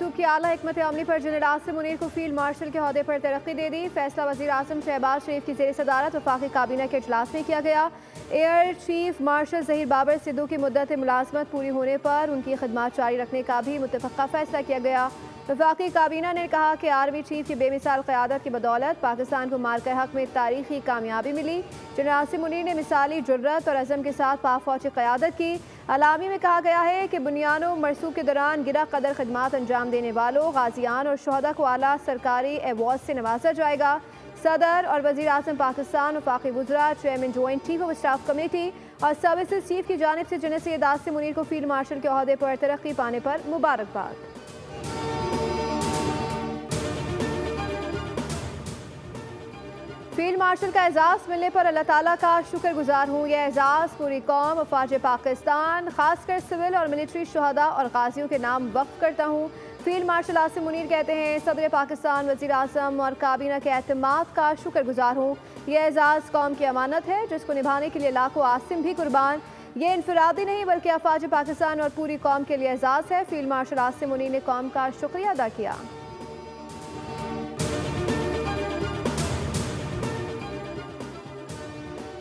मरसूख की आला हिकमत अमली पर जनरल आसिम मुनीर को फील्ड मार्शल के ओहदे पर तरक्की दे दी। फैसला वज़ीर आज़म शहबाज शरीफ की ज़ेर सदारत वफाकी काबीना के इजलास में किया गया। Air chief marshal Zaheer Babar Sidhu की मुद्दत मुलाजमत पूरी होने पर उनकी खिदमत जारी रखने का भी मुतफ़क़ा फैसला किया गया। वफाकी काबीना ने कहा कि आर्मी चीफ की बेमिसाल क़यादत की बदौलत पाकिस्तान को मार्का हक में तारीखी कामयाबी मिली। जनरल आसिम मुनीर ने मिसाली जुर्रत और अज़म के साथ पाक फ़ौज की क़यादत की। अलामी में कहा गया है कि बुनियानो मरसूख के दौरान गिरा कदर खदमात अंजाम देने वालों गाजियान और शहदा को आला सरकारी एवार्ड से नवाजा जाएगा। सदर और वज़ीर आज़म पाकिस्तान वफाकी वज़रा, chairman joint chief of staff committee और सर्विसेज चीफ की जानिब से जनरल सैयद आसिम मुनीर को फील्ड मार्शल के ओहदे पर तरक्की पाने पर मुबारकबाद। फील्ड मार्शल का एजाज़ मिलने पर अल्लाह ताला का शुक्रगुजार हूँ। यह एजाज़ पूरी कौम अफवाज पाकिस्तान, खासकर सिविल और मिलिट्री शहदा और गाजियों के नाम वक्फ करता हूँ। फील्ड मार्शल आसिम मुनीर कहते हैं, सदर पाकिस्तान, वज़ीर आज़म और काबीना के एतमाद का शुक्रगुजार हूँ। यह एजाज़ कौम की अमानत है जिसको निभाने के लिए लाखों आसिम भी कुर्बान। ये इनफरादी नहीं बल्कि अफवाज पाकिस्तान और पूरी कौम के लिए एजाज़ है। फील्ड मार्शल आसिम मुनीर ने कौम का शुक्रिया अदा किया।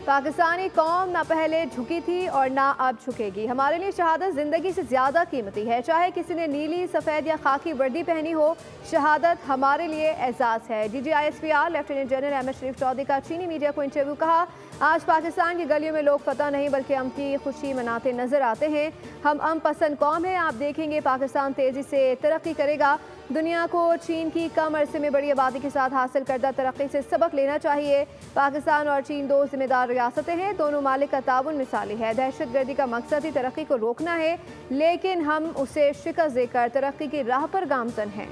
पाकिस्तानी कौम ना पहले झुकी थी और ना अब झुकेगी। हमारे लिए शहादत ज़िंदगी से ज़्यादा कीमती है। चाहे किसी ने नीली, सफ़ेद या खाकी वर्दी पहनी हो, शहादत हमारे लिए एजाज़ है। DGISPR लेफ्टिनेंट जनरल अहमद शरीफ चौधरी का चीनी मीडिया को इंटरव्यू। कहा, आज पाकिस्तान की गलियों में लोग फतह नहीं बल्कि अम की खुशी मनाते नजर आते हैं। हम अम पसंद कौम हैं। आप देखेंगे पाकिस्तान तेज़ी से तरक्की करेगा। दुनिया को चीन की कम अरसे में बड़ी आबादी के साथ हासिल करदा तरक्की से सबक लेना चाहिए। पाकिस्तान और चीन दो जिम्मेदार रियासतें हैं। दोनों मालिक का ताउन मिसाली है। दहशत गर्दी का मकसद ही तरक्की को रोकना है, लेकिन हम उसे शिकस्त देकर तरक्की की राह पर गामजन हैं।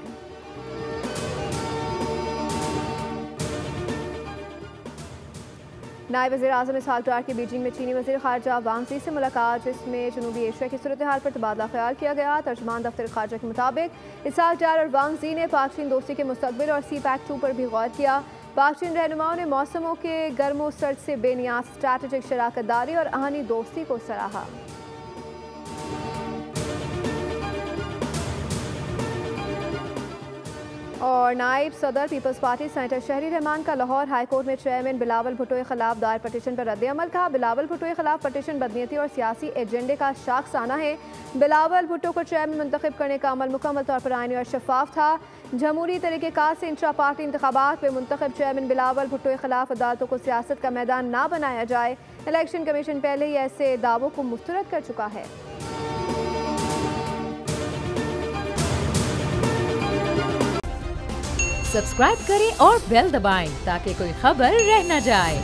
नायब वज़ीर आज़म इसहाक डार की बीजिंग में चीनी वज़ीर ख़ारजा वांग ज़ी से मुलाकात, जिसमें जनूबी एशिया की सूरत हाल पर तबादला ख्याल किया गया। तर्जुमान दफ्तर ख़ारजा के मुताबिक इसहाक डार और वांग ज़ी ने पाक चीन दोस्ती के मुस्तक़बिल और CPEC-2 पर भी गौर किया। पाक चीन रहनुमाओं ने मौसमों के गर्मो सर्द से बेनियाज स्ट्रैटेजिक शराकत दारी और आहनी दोस्ती को सराहा। और नायब सदर पीपल्स पार्टी सेनेटर शहरी रहमान का लाहौर हाई कोर्ट में चेयरमैन बिलावल भुट्टो के खिलाफ दायर पटिशन पर रद्द-ए-अमल। कहा, बिलावल भुट्टो के खिलाफ पटिशन बदनीयती और सियासी एजेंडे का शाखसाना है। बिलावल भुट्टो को चेयरमैन मुंतखब करने का अमल मुकम्मल तौर पर आईनी और शफाफ था। जमहूरी तरीक़ेकार से इंट्रा पार्टी इंतखाबात में मुंतखब चेयरमैन बिलावल भुट्टो के खिलाफ अदालतों को सियासत का मैदान ना बनाया जाए। इलेक्शन कमीशन पहले ही ऐसे दावों को मुस्तरद कर चुका है। सब्सक्राइब करें और बेल दबाएं ताकि कोई खबर रह न जाए।